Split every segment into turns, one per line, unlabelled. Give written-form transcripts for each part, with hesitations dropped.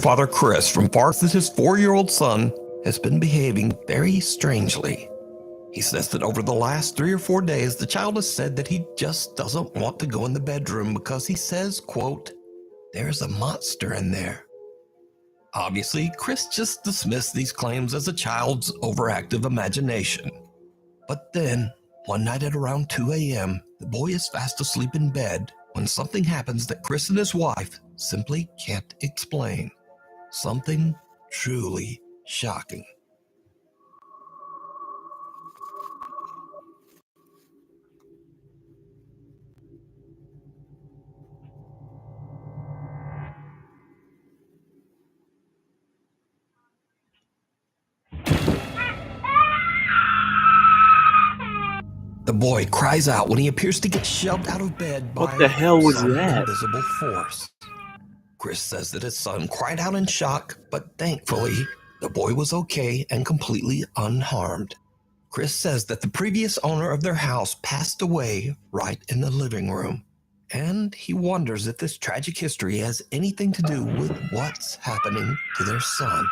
Father Chris remarks that his 4-year-old son has been behaving very strangely. He says that over the last 3 or 4 days, the child has said that he just doesn't want to go in the bedroom because he says, quote, "There's a monster in there." Obviously, Chris just dismissed these claims as a child's overactive imagination. But then, one night at around 2 a.m., the boy is fast asleep in bed when something happens that Chris and his wife simply can't explain. Something truly shocking. The boy cries out when he appears to get shoved out of bed by
What the hell was
some
that?
invisible force. Chris says that his son cried out in shock, but thankfully, the boy was okay and completely unharmed. Chris says that the previous owner of their house passed away right in the living room, and he wonders if this tragic history has anything to do with what's happening to their son.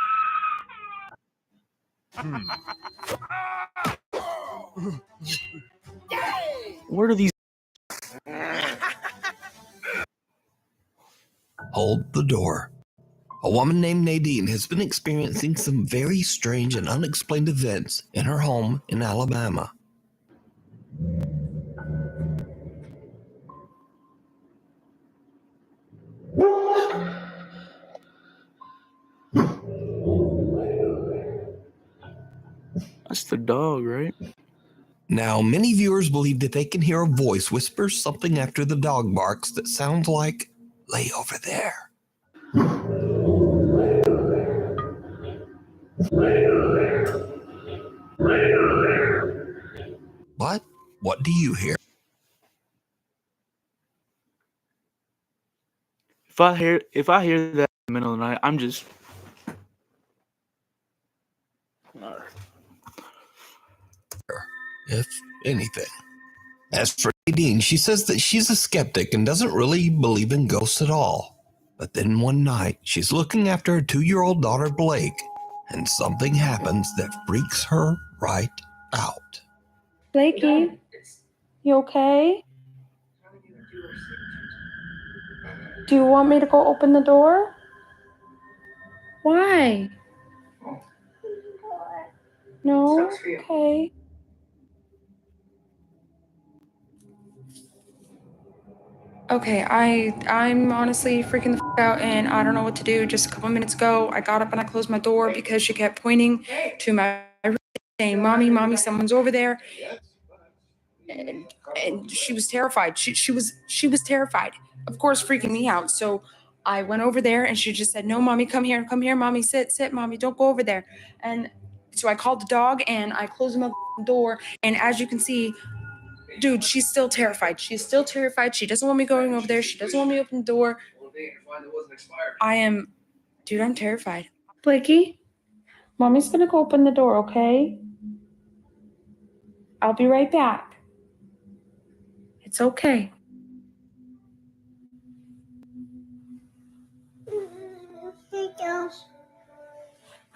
Where do these...
Hold the door. A woman named Nadine has been experiencing some very strange and unexplained events in her home in Alabama.
That's the dog, right?
Now, many viewers believe that they can hear a voice whisper something after the dog barks that sounds like, "Lay over there." But what do you hear?
If I hear that in the middle of the night, I'm just...
If anything. As for Nadine, she says that she's a skeptic and doesn't really believe in ghosts at all. But then one night, she's looking after her 2-year-old daughter Blake, and something happens that freaks her right out.
Blakey, you okay? Do you want me to go open the door? Why? No? Okay. Okay, I'm honestly freaking the out and I don't know what to do. Just a couple minutes ago, I got up and I closed my door because she kept pointing to my room saying, Mommy, someone's over there. And she was terrified. She was terrified. Of course, freaking me out. So I went over there and she just said, "No, Mommy, come here, Mommy, sit, Mommy, don't go over there." And so I called the dog and I closed my door. And as you can see, dude, she's still terrified. She's still terrified. She doesn't want me going over there. She doesn't want me to open the door. I'm terrified. Blakey, Mommy's gonna go open the door, okay? I'll be right back. It's okay.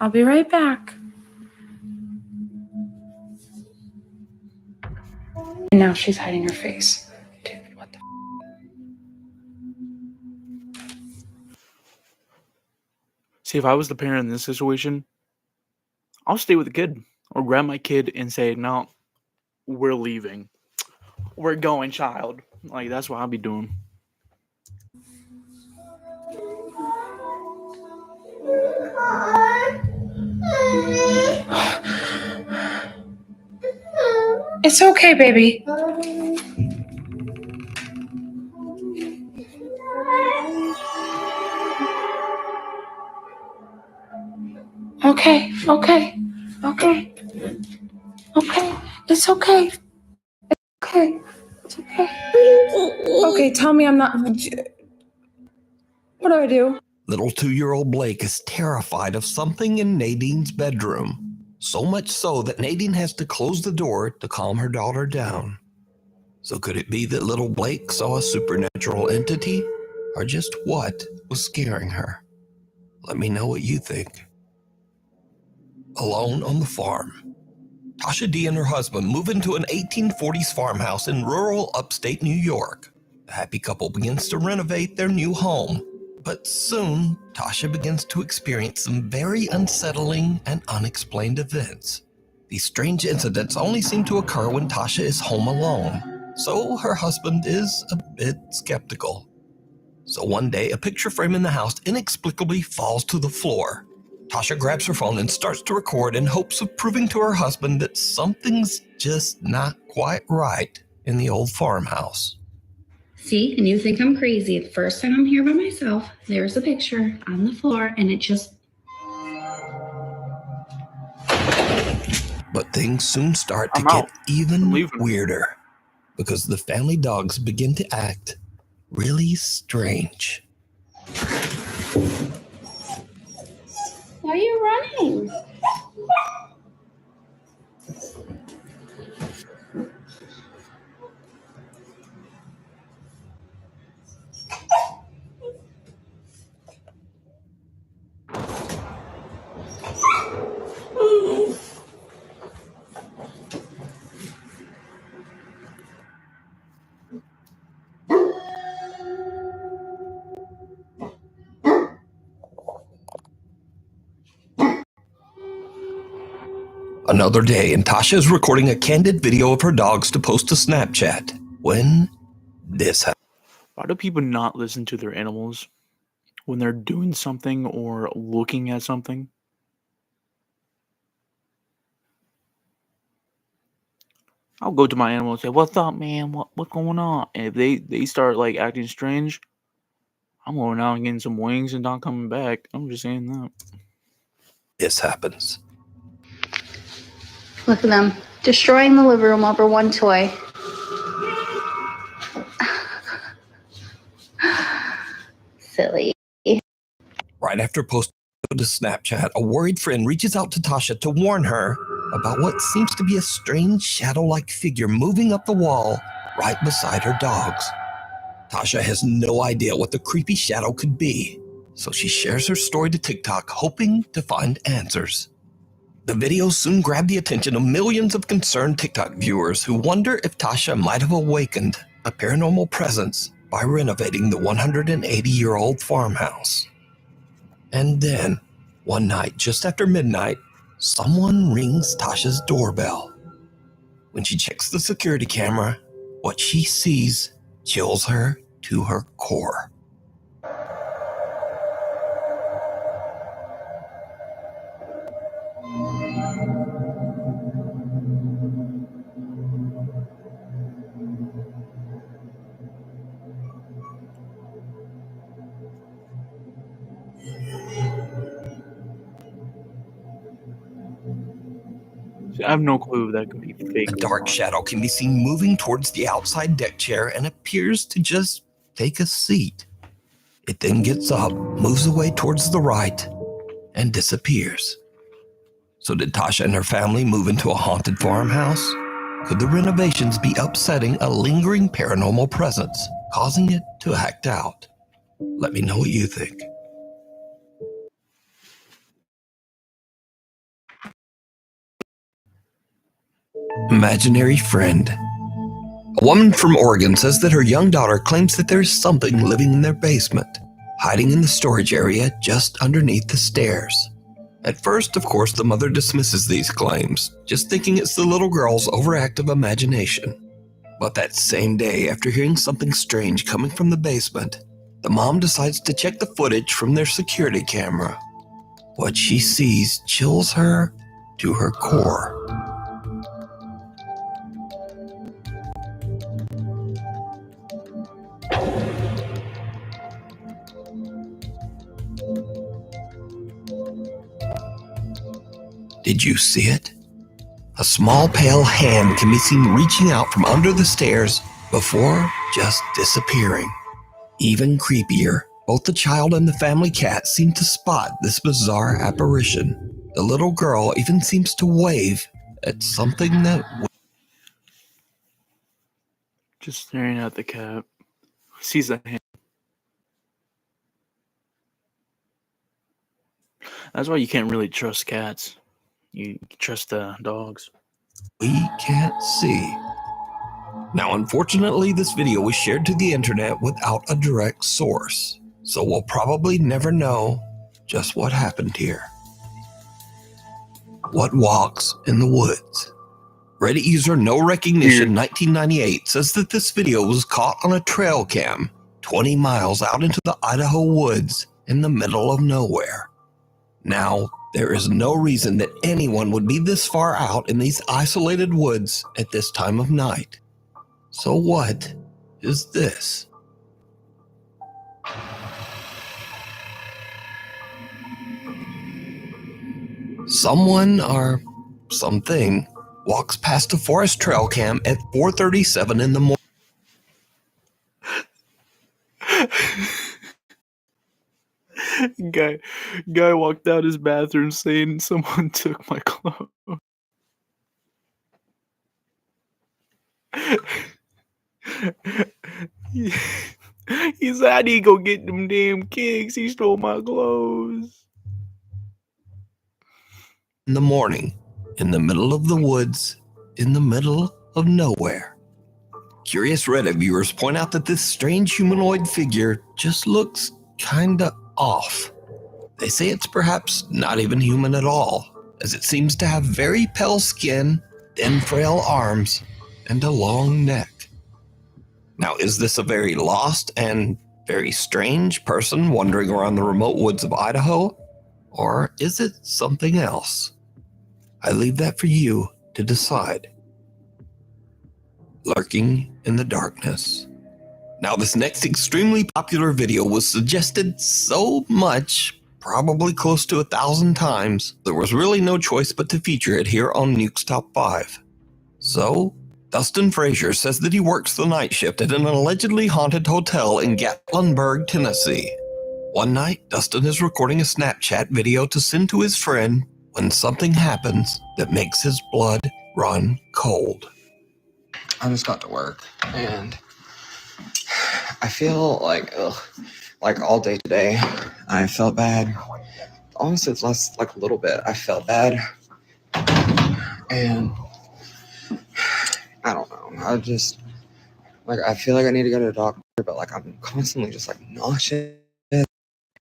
I'll be right back. And now she's hiding her face. Dude, what the
See, if I was the parent in this situation, I'll stay with the kid or grab my kid and say, "No, we're leaving. We're going, child." Like, that's what I'll be doing.
It's okay, baby. Okay. It's okay. It's okay. Okay, tell me I'm not... What do I do?
Little 2-year-old Blake is terrified of something in Nadine's bedroom. So much so that Nadine has to close the door to calm her daughter down. So could it be that little Blake saw a supernatural entity? Or just what was scaring her? Let me know what you think. Alone on the farm, Tasha D and her husband move into an 1840s farmhouse in rural upstate New York. The happy couple begins to renovate their new home, but soon Tasha begins to experience some very unsettling and unexplained events. These strange incidents only seem to occur when Tasha is home alone, so her husband is a bit skeptical. So one day, a picture frame in the house inexplicably falls to the floor. Tasha grabs her phone and starts to record in hopes of proving to her husband that something's just not quite right in the old farmhouse.
See, and you think I'm crazy. The first time I'm here by myself, there's a picture on the floor, and it just...
But things soon start to
I'm
get
out. I'm
even
leaving.
weirder because the family dogs begin to act really strange.
Why are you running?
Another day, and Tasha is recording a candid video of her dogs to post to Snapchat when this happens.
Why do people not listen to their animals when they're doing something or looking at something? I'll go to my animal and say, "What's up, man? What's going on?" And if they start like acting strange, I'm going out and getting some wings and not coming back. I'm just saying that.
This happens.
Look at them, destroying the living room over one toy. Silly.
Right after posting to Snapchat, a worried friend reaches out to Tasha to warn her about what seems to be a strange shadow-like figure moving up the wall right beside her dogs. Tasha has no idea what the creepy shadow could be, so she shares her story to TikTok, hoping to find answers. The videos soon grab the attention of millions of concerned TikTok viewers who wonder if Tasha might have awakened a paranormal presence by renovating the 180-year-old farmhouse. And then, one night just after midnight, someone rings Tasha's doorbell. When she checks the security camera, what she sees chills her to her core.
See, I have no clue if that could be fake.
A
or
dark
not.
shadow can be seen moving towards the outside deck chair and appears to just take a seat. It then gets up, moves away towards the right, and disappears. So did Tasha and her family move into a haunted farmhouse? Could the renovations be upsetting a lingering paranormal presence, causing it to act out? Let me know what you think. Imaginary friend. A woman from Oregon says that her young daughter claims that there's something living in their basement, hiding in the storage area just underneath the stairs. At first, of course, the mother dismisses these claims, just thinking it's the little girl's overactive imagination. But that same day, after hearing something strange coming from the basement, the mom decides to check the footage from their security camera. What she sees chills her to her core. Did you see it? A small pale hand can be seen reaching out from under the stairs before just disappearing. Even creepier, both the child and the family cat seem to spot this bizarre apparition. The little girl even seems to wave at something that...
Just staring at the cat. Sees a hand. That's why you can't really trust cats. You trust the dogs.
We can't see. Now, unfortunately, this video was shared to the internet without a direct source, so we'll probably never know just what happened here. What walks in the woods? Reddit user No Recognition 1998 says that this video was caught on a trail cam 20 miles out into the Idaho woods in the middle of nowhere. Now, there is no reason that anyone would be this far out in these isolated woods at this time of night. So what is this? Someone or something walks past a forest trail cam at 4:37 in the morning.
Guy walked out his bathroom saying someone took my clothes. He said, I need to go get them damn kicks. He stole my clothes.
In the morning, in the middle of the woods, in the middle of nowhere. Curious Reddit viewers point out that this strange humanoid figure just looks kinda off. They say it's perhaps not even human at all, as it seems to have very pale skin, thin frail arms, and a long neck. Now, is this a very lost and very strange person wandering around the remote woods of Idaho? Or is it something else? I leave that for you to decide. Lurking in the darkness. Now, this next extremely popular video was suggested so much, probably close to 1,000 times, there was really no choice but to feature it here on Nuke's Top 5. So, Dustin Frazier says that he works the night shift at an allegedly haunted hotel in Gatlinburg, Tennessee. One night, Dustin is recording a Snapchat video to send to his friend when something happens that makes his blood run cold.
I just got to work and I feel like all day today I felt bad. Honestly, it's less like a little bit. I felt bad and I don't know. I just I feel like I need to go to the doctor, but I'm constantly just nauseous.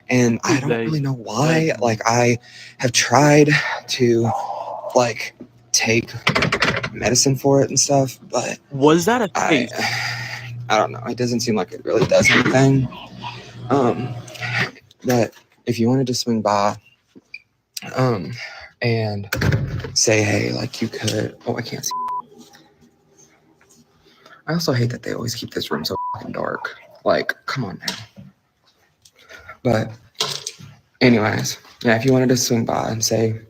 And I don't really know why. I have tried to take medicine for it and stuff, but
Was that a thing?
I don't know. It doesn't seem like it really does anything. But if you wanted to swing by, and say, hey, you could. Oh, I can't see. I also hate that they always keep this room so fucking dark. Come on now. But anyways, yeah, if you wanted to swing by and say,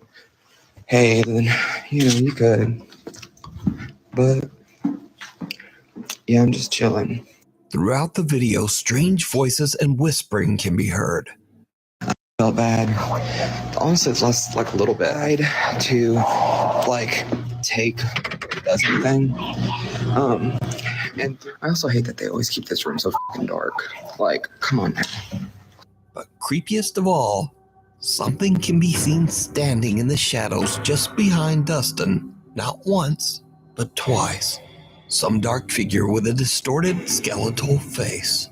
hey, then, you could. But yeah, I'm just chilling.
Throughout the video, strange voices and whispering can be heard.
I felt bad. Honestly, it's less a little bit. I tried to take does anything. And I also hate that they always keep this room so fucking dark. Come on now.
But creepiest of all, something can be seen standing in the shadows just behind Dustin, not once, but twice. Some dark figure with a distorted skeletal face.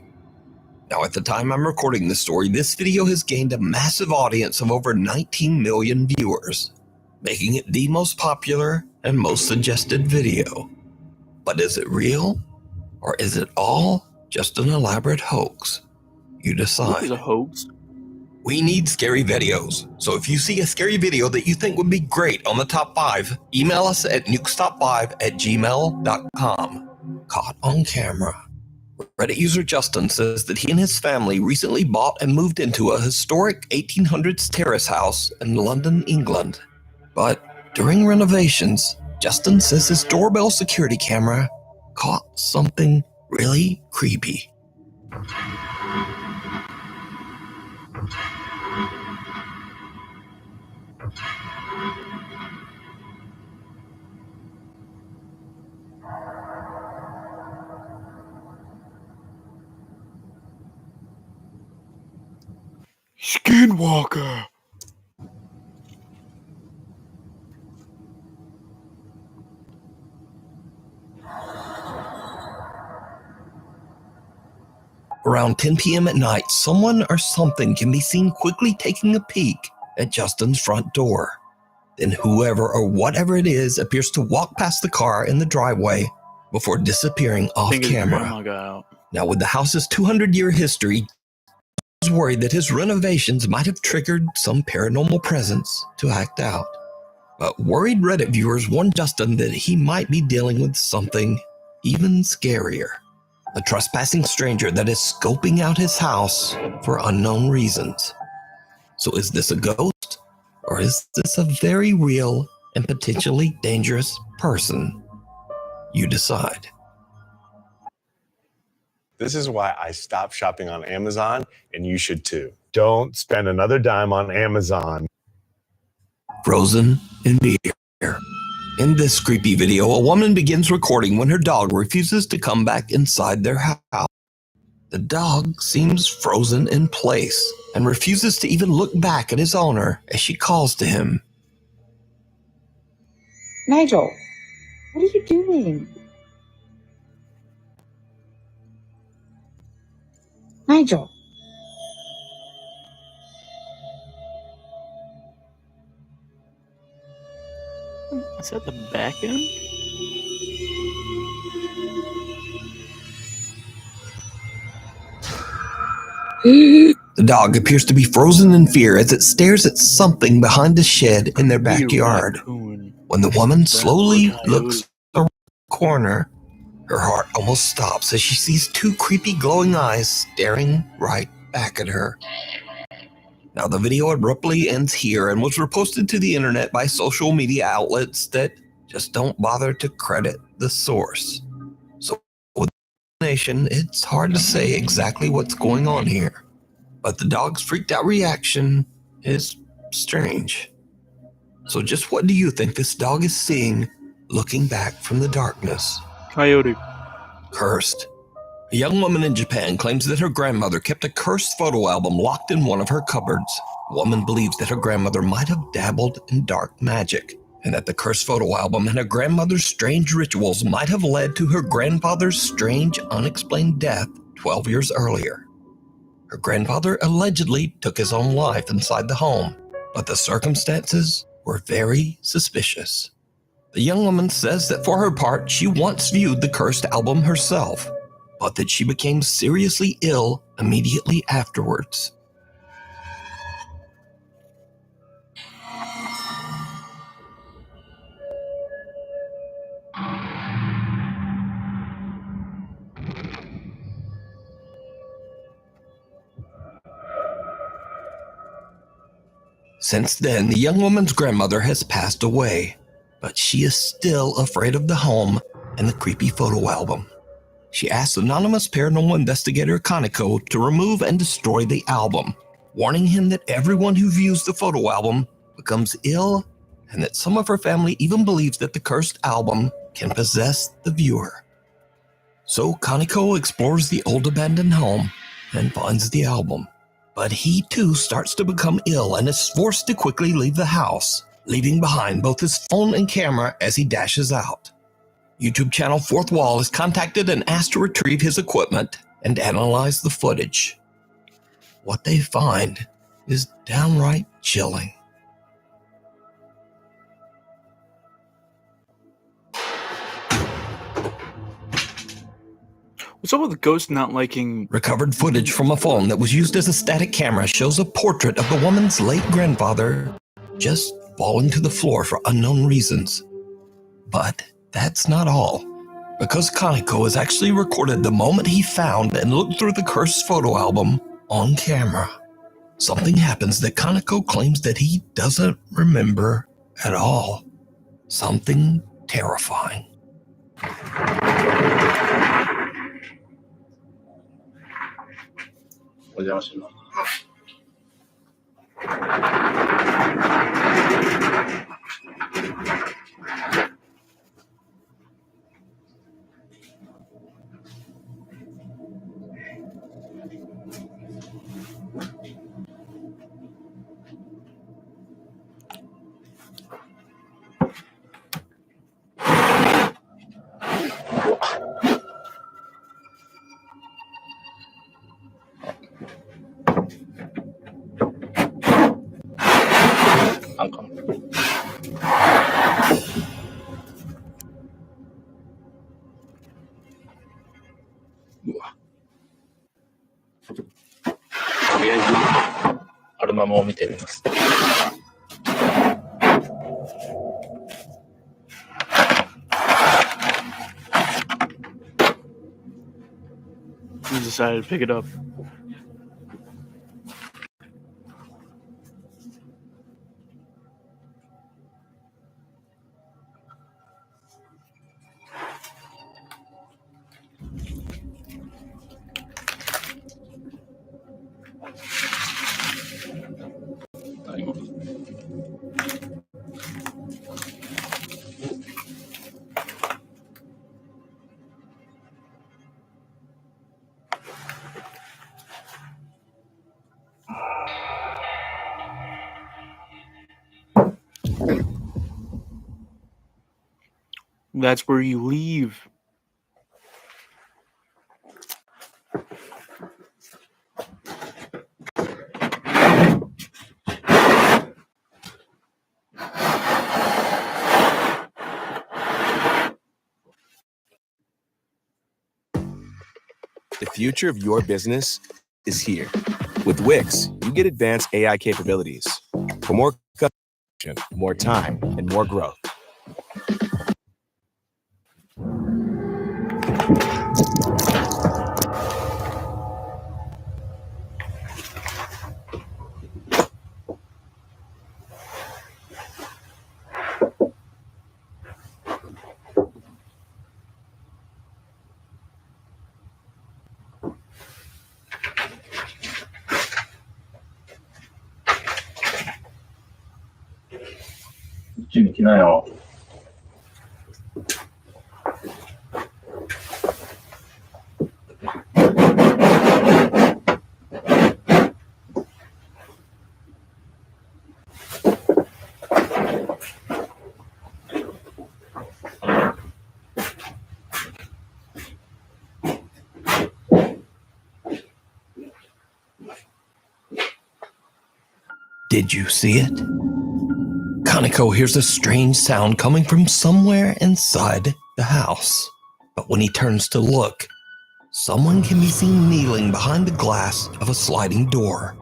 Now, at the time I'm recording this story, this video has gained a massive audience of over 19 million viewers, making it the most popular and most suggested video. But is it real? Or is it all just an elaborate hoax? You decide.
It was a hoax.
We need scary videos, so if you see a scary video that you think would be great on the top 5, email us at nukestop5@gmail.com. Caught on camera. Reddit user Justin says that he and his family recently bought and moved into a historic 1800s terrace house in London, England. But during renovations, Justin says his doorbell security camera caught something really creepy.
Skinwalker.
around 10 p.m. at night, someone or something can be seen quickly taking a peek at Justin's front door. Then whoever or whatever it is appears to walk past the car in the driveway before disappearing off
think his
camera.
grandma got out.
Now, with the house's 200-year history, he was worried that his renovations might have triggered some paranormal presence to act out. But worried Reddit viewers warned Justin that he might be dealing with something even scarier. A trespassing stranger that is scoping out his house for unknown reasons. So is this a ghost? Or is this a very real and potentially dangerous person? You decide.
This is why I stopped shopping on Amazon, and you should too. Don't spend another dime on Amazon.
Frozen in fear. In this creepy video, a woman begins recording when her dog refuses to come back inside their house. The dog seems frozen in place and refuses to even look back at his owner as she calls to him.
Nigel, what are you doing? Nigel.
Is that the back end?
The dog appears to be frozen in fear as it stares at something behind a shed in their backyard. When the woman slowly looks around the corner, her heart almost stops as she sees two creepy glowing eyes staring right back at her. Now, the video abruptly ends here and was reposted to the internet by social media outlets that just don't bother to credit the source. So, with the nation, it's hard to say exactly what's going on here. But the dog's freaked out reaction is strange. So just what do you think this dog is seeing looking back from the darkness?
Coyote.
Cursed. A young woman in Japan claims that her grandmother kept a cursed photo album locked in one of her cupboards. The woman believes that her grandmother might have dabbled in dark magic, and that the cursed photo album and her grandmother's strange rituals might have led to her grandfather's strange, unexplained death 12 years earlier. Her grandfather allegedly took his own life inside the home, but the circumstances were very suspicious. The young woman says that for her part, she once viewed the cursed album herself, but that she became seriously ill immediately afterwards. Since then, the young woman's grandmother has passed away, but she is still afraid of the home and the creepy photo album. She asks anonymous paranormal investigator Kaneko to remove and destroy the album, warning him that everyone who views the photo album becomes ill, and that some of her family even believes that the cursed album can possess the viewer. So Kaneko explores the old abandoned home and finds the album. But he too starts to become ill and is forced to quickly leave the house, leaving behind both his phone and camera as he dashes out. YouTube channel Fourth Wall is contacted and asked to retrieve his equipment and analyze the footage. What they find is downright chilling.
What's up with the ghost not liking...
Recovered footage from a phone that was used as a static camera shows a portrait of the woman's late grandfather just falling to the floor for unknown reasons. But that's not all, because Kaneko has actually recorded the moment he found and looked through the cursed photo album on camera. Something happens that Kaneko claims that he doesn't remember at all. Something terrifying.
マムを見てみます。
He decided to pick it up. That's where you leave.
The future of your business is here. With Wix, you get advanced AI capabilities for more customers, more time, and more growth.
Did you see it? Kaneko hears a strange sound coming from somewhere inside the house. But when he turns to look, someone can be seen kneeling behind the glass of a sliding door.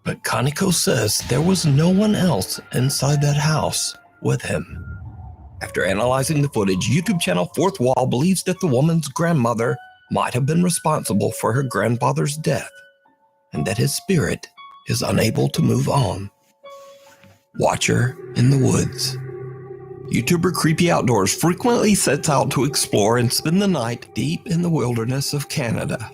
But Kaneko says there was no one else inside that house with him. After analyzing the footage, YouTube channel Fourth Wall believes that the woman's grandmother might have been responsible for her grandfather's death, and that his spirit is unable to move on. Watcher in the Woods. YouTuber Creepy Outdoors frequently sets out to explore and spend the night deep in the wilderness of Canada.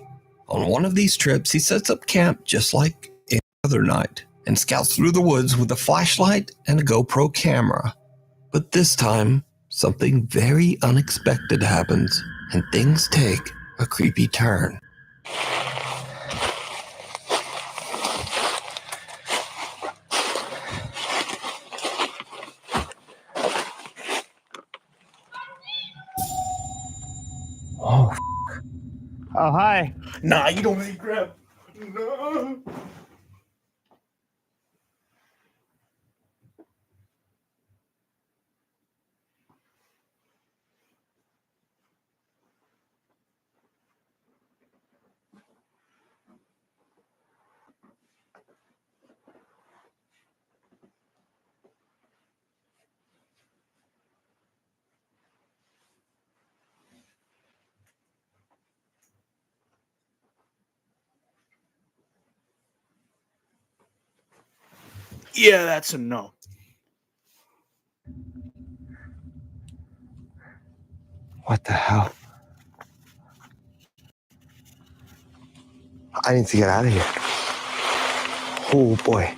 On one of these trips, he sets up camp just like any other night and scouts through the woods with a flashlight and a GoPro camera. But this time, something very unexpected happens and things take a creepy turn.
Oh, hi.
Nah, you don't need grab. No. Yeah, that's a no.
What the hell? I need to get out of here. Oh boy.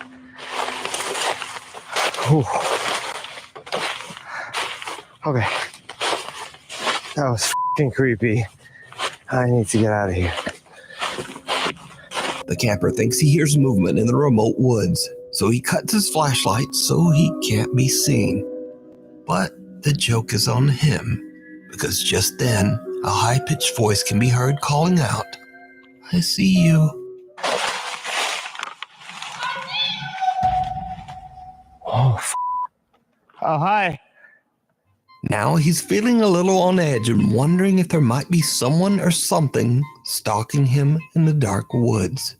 Oh. Okay. That was f***ing creepy. I need to get out of here.
The camper thinks he hears movement in the remote woods, so he cuts his flashlight so he can't be seen. But the joke is on him, because just then, a high-pitched voice can be heard calling out, "I see you."
Oh, oh, hi.
Now he's feeling a little on edge and wondering if there might be someone or something stalking him in the dark woods.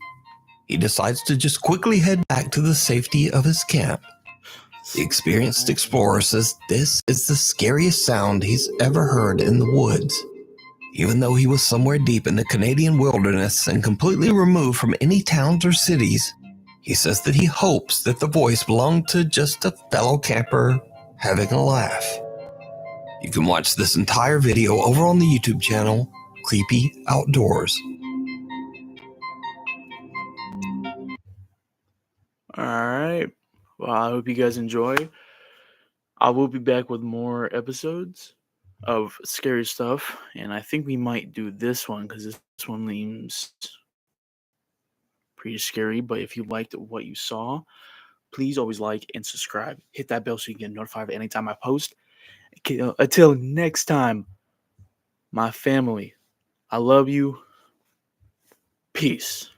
he decides to just quickly head back to the safety of his camp. The experienced explorer says this is the scariest sound he's ever heard in the woods. Even though he was somewhere deep in the Canadian wilderness and completely removed from any towns or cities, he says that he hopes that the voice belonged to just a fellow camper having a laugh. You can watch this entire video over on the YouTube channel, Creepy Outdoors.
All right. Well, I hope you guys enjoy. I will be back with more episodes of scary stuff, and I think we might do this one because this one seems pretty scary. But if you liked what you saw, please always like and subscribe. Hit that bell so you get notified anytime I post. Until next time, my family, I love you. Peace.